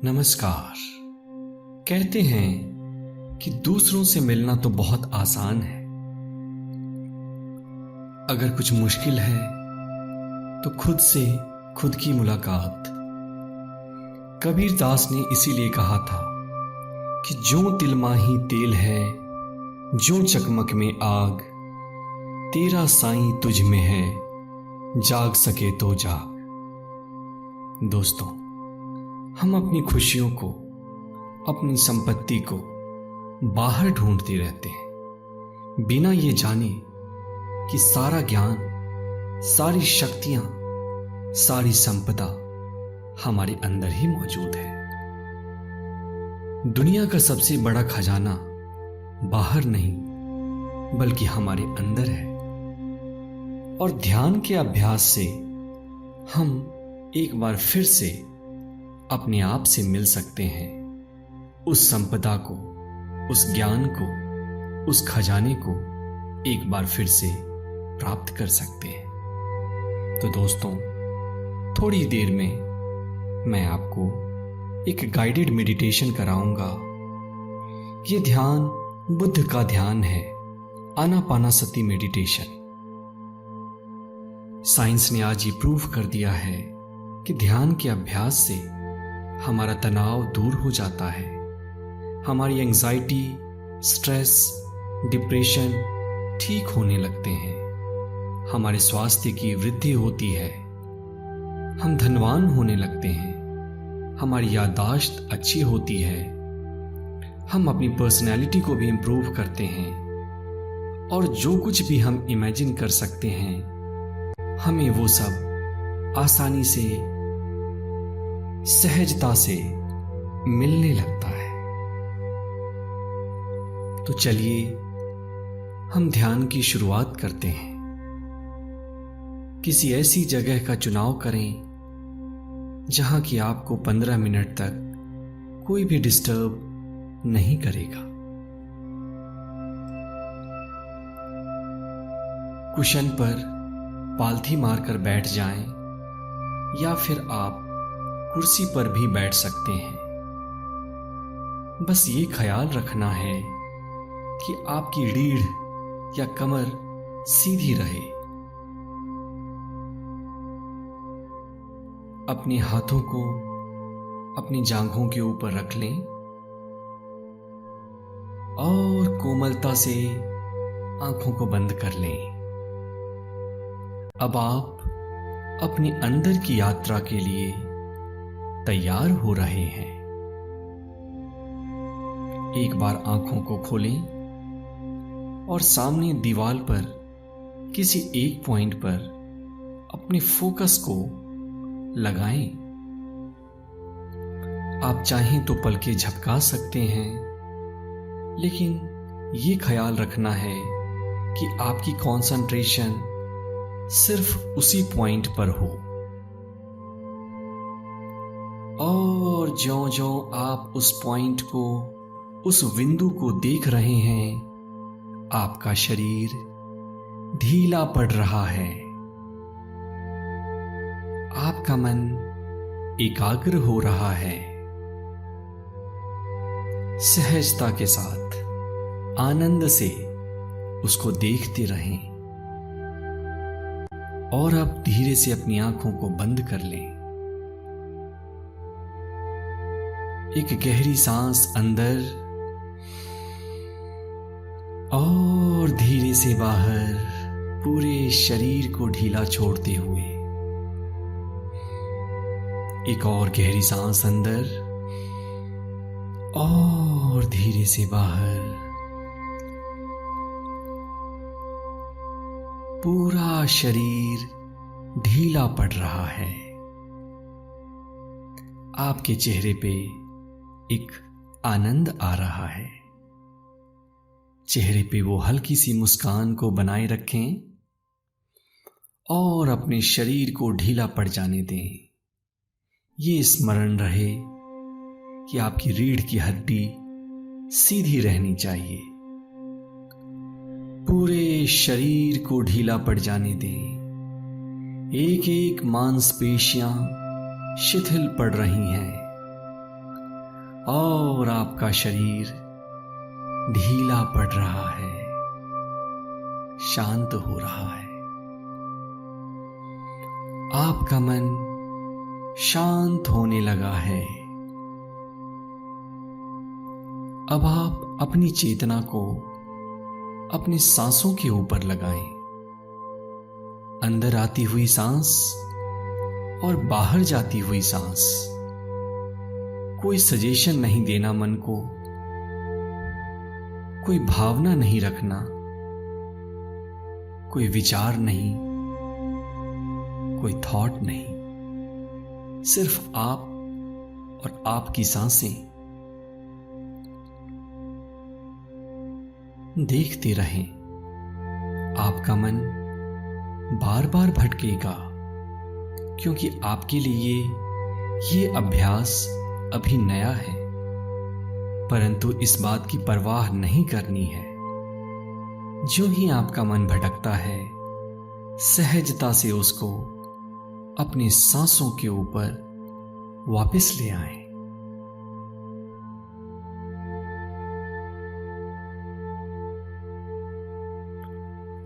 नमस्कार। कहते हैं कि दूसरों से मिलना तो बहुत आसान है। अगर कुछ मुश्किल है तो खुद से खुद की मुलाकात। कबीर दास ने इसीलिए कहा था कि जो तिल माही तेल है, जो चकमक में आग, तेरा साईं तुझ में है, जाग सके तो जाग। दोस्तों, हम अपनी खुशियों को, अपनी संपत्ति को बाहर ढूंढते रहते हैं, बिना ये जाने कि सारा ज्ञान, सारी शक्तियां, सारी संपदा हमारे अंदर ही मौजूद है। दुनिया का सबसे बड़ा खजाना बाहर नहीं बल्कि हमारे अंदर है। और ध्यान के अभ्यास से हम एक बार फिर से अपने आप से मिल सकते हैं, उस संपदा को, उस ज्ञान को, उस खजाने को एक बार फिर से प्राप्त कर सकते हैं। तो दोस्तों, थोड़ी देर में मैं आपको एक गाइडेड मेडिटेशन कराऊंगा। ये ध्यान बुद्ध का ध्यान है, आनापानासति मेडिटेशन। साइंस ने आज ये प्रूव कर दिया है कि ध्यान के अभ्यास से हमारा तनाव दूर हो जाता है, हमारी एंजाइटी, स्ट्रेस, डिप्रेशन ठीक होने लगते हैं, हमारे स्वास्थ्य की वृद्धि होती है, हम धनवान होने लगते हैं, हमारी याददाश्त अच्छी होती है, हम अपनी पर्सनैलिटी को भी इंप्रूव करते हैं, और जो कुछ भी हम इमेजिन कर सकते हैं, हमें वो सब आसानी से, सहजता से मिलने लगता है। तो चलिए हम ध्यान की शुरुआत करते हैं। किसी ऐसी जगह का चुनाव करें जहां कि आपको 15 मिनट तक कोई भी डिस्टर्ब नहीं करेगा। कुशन पर पालथी मारकर बैठ जाएं या फिर आप कुर्सी पर भी बैठ सकते हैं। बस ये ख्याल रखना है कि आपकी रीढ़ या कमर सीधी रहे। अपने हाथों को अपनी जांघों के ऊपर रख लें और कोमलता से आंखों को बंद कर लें। अब आप अपने अंदर की यात्रा के लिए तैयार हो रहे हैं। एक बार आंखों को खोलें और सामने दीवार पर किसी एक पॉइंट पर अपने फोकस को लगाएं। आप चाहें तो पलकें झपका सकते हैं, लेकिन ये ख्याल रखना है कि आपकी कंसंट्रेशन सिर्फ उसी पॉइंट पर हो। और ज्यों-ज्यों आप उस पॉइंट को, उस बिंदु को देख रहे हैं, आपका शरीर ढीला पड़ रहा है, आपका मन एकाग्र हो रहा है। सहजता के साथ, आनंद से उसको देखते रहें और अब धीरे से अपनी आंखों को बंद कर लें। एक गहरी सांस अंदर और धीरे से बाहर, पूरे शरीर को ढीला छोड़ते हुए। एक और गहरी सांस अंदर और धीरे से बाहर। पूरा शरीर ढीला पड़ रहा है। आपके चेहरे पे एक आनंद आ रहा है। चेहरे पे वो हल्की सी मुस्कान को बनाए रखें और अपने शरीर को ढीला पड़ जाने दें। ये स्मरण रहे कि आपकी रीढ़ की हड्डी सीधी रहनी चाहिए। पूरे शरीर को ढीला पड़ जाने दें। एक एक मांसपेशियां शिथिल पड़ रही हैं। और आपका शरीर ढीला पड़ रहा है, शांत हो रहा है। आपका मन शांत होने लगा है। अब आप अपनी चेतना को अपनी सांसों के ऊपर लगाएं। अंदर आती हुई सांस और बाहर जाती हुई सांस। कोई सजेशन नहीं देना मन को, कोई भावना नहीं रखना, कोई विचार नहीं, कोई थॉट नहीं, सिर्फ आप और आपकी सांसें। देखते रहें। आपका मन बार बार भटकेगा, क्योंकि आपके लिए ये अभ्यास अभी नया है, परंतु इस बात की परवाह नहीं करनी है। जो ही आपका मन भटकता है, सहजता से उसको अपने सांसों के ऊपर वापस ले आएं।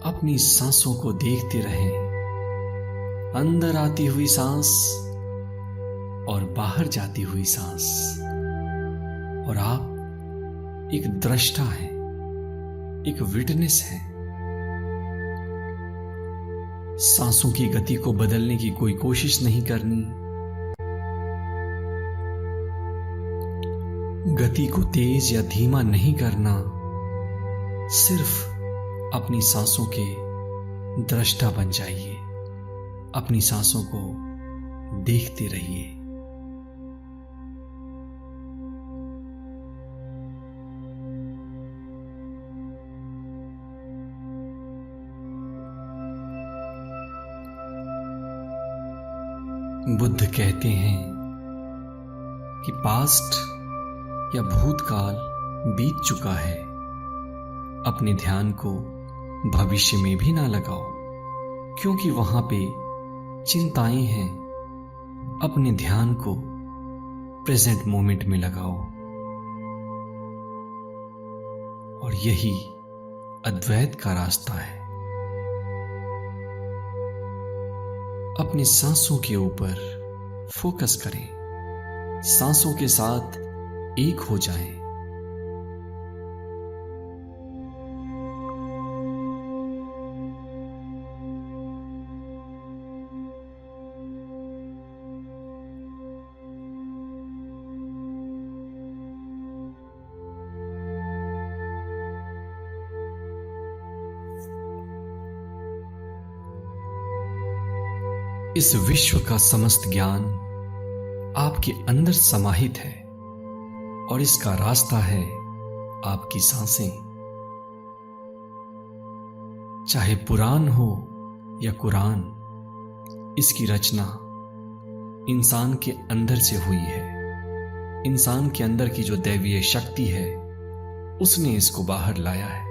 अपनी सांसों को देखते रहें। अंदर आती हुई सांस और बाहर जाती हुई सांस। और आप एक दृष्टा हैं, एक विटनेस हैं। सांसों की गति को बदलने की कोई कोशिश नहीं करनी। गति को तेज या धीमा नहीं करना। सिर्फ अपनी सांसों के दृष्टा बन जाइए। अपनी सांसों को देखते रहिए। बुद्ध कहते हैं कि पास्ट या भूतकाल बीत चुका है। अपने ध्यान को भविष्य में भी ना लगाओ, क्योंकि वहां पे चिंताएं हैं। अपने ध्यान को प्रेजेंट मोमेंट में लगाओ। और यही अद्वैत का रास्ता है। अपने सांसों के ऊपर फोकस करें। सांसों के साथ एक हो जाएं। इस विश्व का समस्त ज्ञान आपके अंदर समाहित है और इसका रास्ता है आपकी सांसें। चाहे पुराण हो या कुरान, इसकी रचना इंसान के अंदर से हुई है। इंसान के अंदर की जो दैवीय शक्ति है, उसने इसको बाहर लाया है।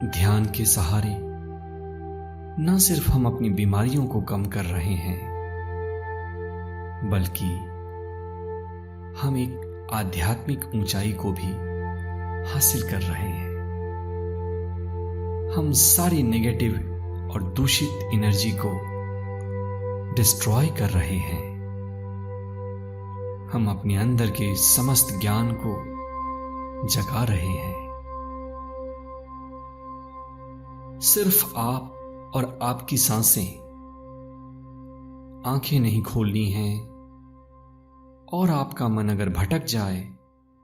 ध्यान के सहारे न सिर्फ हम अपनी बीमारियों को कम कर रहे हैं, बल्कि हम एक आध्यात्मिक ऊंचाई को भी हासिल कर रहे हैं। हम सारी नेगेटिव और दूषित एनर्जी को डिस्ट्रॉय कर रहे हैं। हम अपने अंदर के समस्त ज्ञान को जगा रहे हैं। सिर्फ आप और आपकी सांसें। आंखें नहीं खोलनी हैं। और आपका मन अगर भटक जाए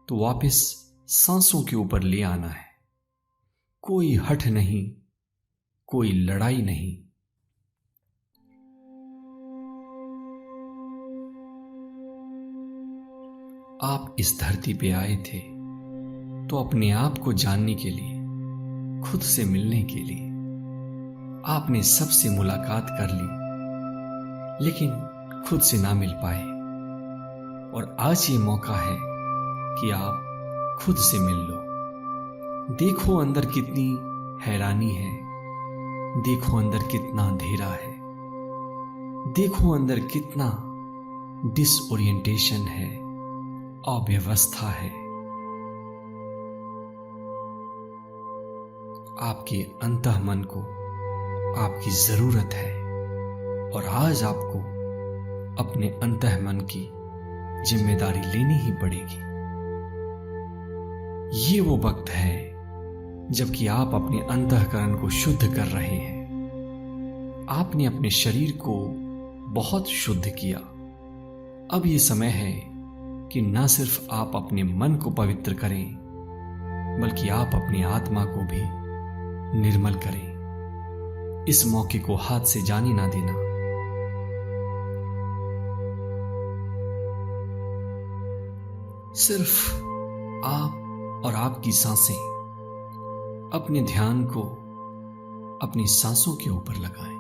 तो वापस सांसों के ऊपर ले आना है। कोई हठ नहीं, कोई लड़ाई नहीं। आप इस धरती पे आए थे तो अपने आप को जानने के लिए, खुद से मिलने के लिए। आपने सबसे मुलाकात कर ली, लेकिन खुद से ना मिल पाए। और आज ये मौका है कि आप खुद से मिल लो। देखो अंदर कितनी हैरानी है, देखो अंदर कितना अंधेरा है। देखो अंदर कितना डिसओरिएंटेशन है, अव्यवस्था है। आपके अंतःमन को आपकी जरूरत है और आज आपको अपने अंतःमन की जिम्मेदारी लेनी ही पड़ेगी। ये वो वक्त है जबकि आप अपने अंतःकरण को शुद्ध कर रहे हैं। आपने अपने शरीर को बहुत शुद्ध किया। अब ये समय है कि न सिर्फ आप अपने मन को पवित्र करें, बल्कि आप अपनी आत्मा को भी निर्मल करें। इस मौके को हाथ से जाने ना देना। सिर्फ आप और आपकी सांसें, अपने ध्यान को अपनी सांसों के ऊपर लगाएं।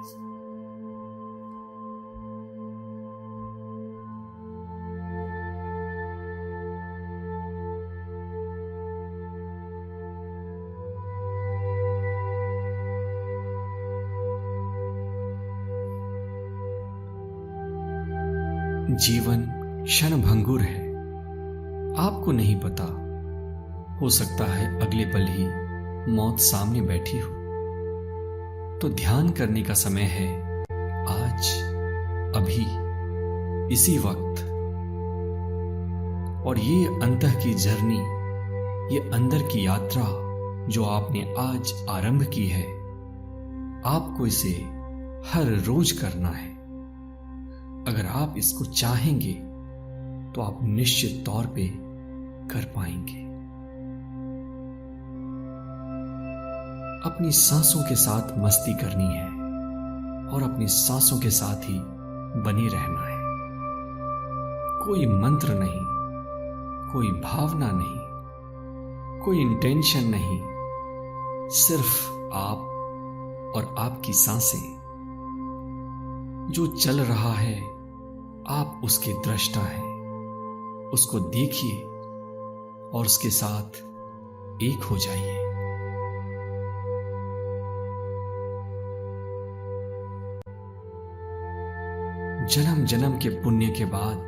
जीवन क्षणभंगुर है, आपको नहीं पता, हो सकता है अगले पल ही मौत सामने बैठी हो। तो ध्यान करने का समय है आज, अभी, इसी वक्त। और ये अंतः की जर्नी, ये अंदर की यात्रा जो आपने आज आरंभ की है, आपको इसे हर रोज करना है। अगर आप इसको चाहेंगे तो आप निश्चित तौर पे कर पाएंगे। अपनी सांसों के साथ मस्ती करनी है और अपनी सांसों के साथ ही बने रहना है। कोई मंत्र नहीं, कोई भावना नहीं, कोई इंटेंशन नहीं, सिर्फ आप और आपकी सांसें। जो चल रहा है आप उसके दृष्टा हैं। उसको देखिए और उसके साथ एक हो जाइए। जन्म जन्म के पुण्य के बाद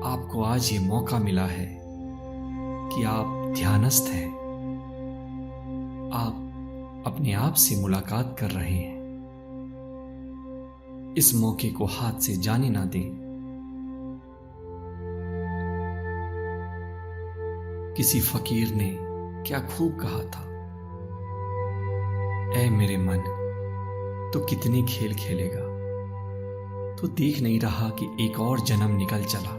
आपको आज ये मौका मिला है कि आप ध्यानस्थ हैं। आप अपने आप से मुलाकात कर रहे हैं। इस मौके को हाथ से जाने ना दें। किसी फकीर ने क्या खूब कहा था, ऐ मेरे मन, तो कितने खेल खेलेगा, तो देख नहीं रहा कि एक और जन्म निकल चला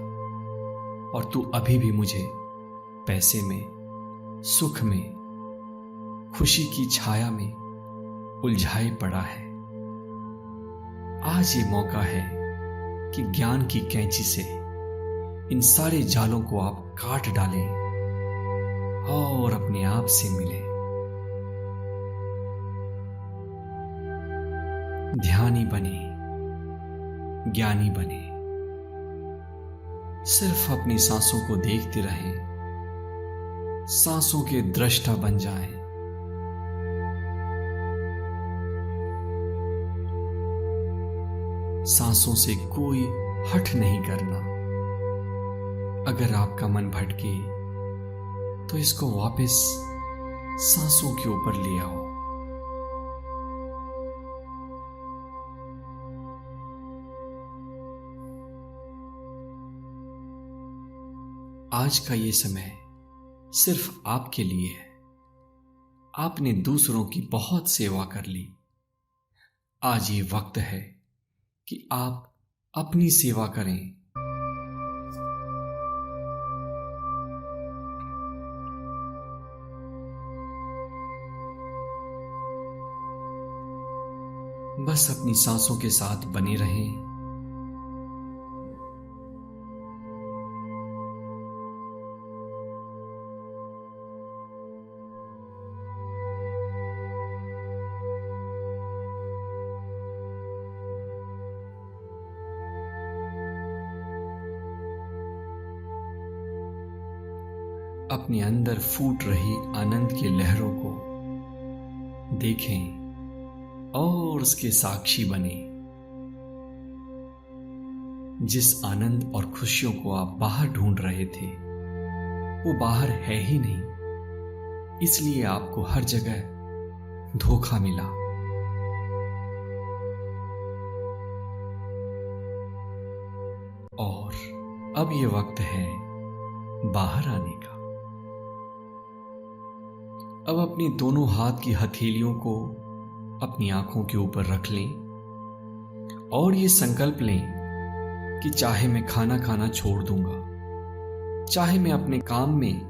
और तू अभी भी मुझे पैसे में, सुख में, खुशी की छाया में उलझाए पड़ा है। आज ये मौका है कि ज्ञान की कैंची से इन सारे जालों को आप काट डालें और अपने आप से मिलें। ध्यानी बने, ज्ञानी बने। सिर्फ अपनी सांसों को देखते रहें, सांसों के दृष्टा बन जाएं। सांसों से कोई हट नहीं करना। अगर आपका मन भटके तो इसको वापस सांसों के ऊपर ले आओ। आज का ये समय सिर्फ आपके लिए है। आपने दूसरों की बहुत सेवा कर ली। आज ये वक्त है कि आप अपनी सेवा करें। बस अपनी सांसों के साथ बने रहें। अपने अंदर फूट रही आनंद की लहरों को देखें और उसके साक्षी बने। जिस आनंद और खुशियों को आप बाहर ढूंढ रहे थे वो बाहर है ही नहीं, इसलिए आपको हर जगह धोखा मिला। और अब ये वक्त है बाहर आने का। अब अपनी दोनों हाथ की हथेलियों को अपनी आंखों के ऊपर रख लें और ये संकल्प लें कि चाहे मैं खाना खाना छोड़ दूंगा, चाहे मैं अपने काम में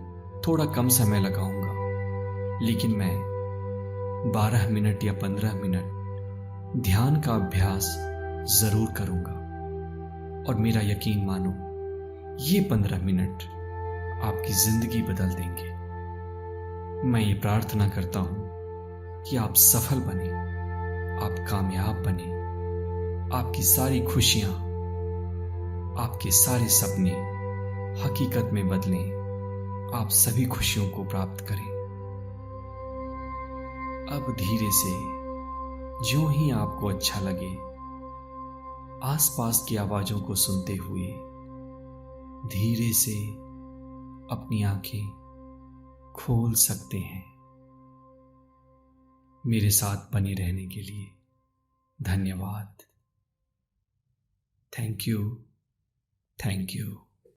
थोड़ा कम समय लगाऊंगा, लेकिन मैं 12 मिनट या 15 मिनट ध्यान का अभ्यास जरूर करूंगा। और मेरा यकीन मानो, ये 15 मिनट आपकी जिंदगी बदल देंगे। मैं ये प्रार्थना करता हूं कि आप सफल बने, आप कामयाब बने, आपकी सारी खुशियां, आपके सारे सपने हकीकत में बदलें, आप सभी खुशियों को प्राप्त करें। अब धीरे से, जो ही आपको अच्छा लगे, आसपास की आवाजों को सुनते हुए धीरे से अपनी आंखें खोल सकते हैं। मेरे साथ बने रहने के लिए धन्यवाद। Thank you.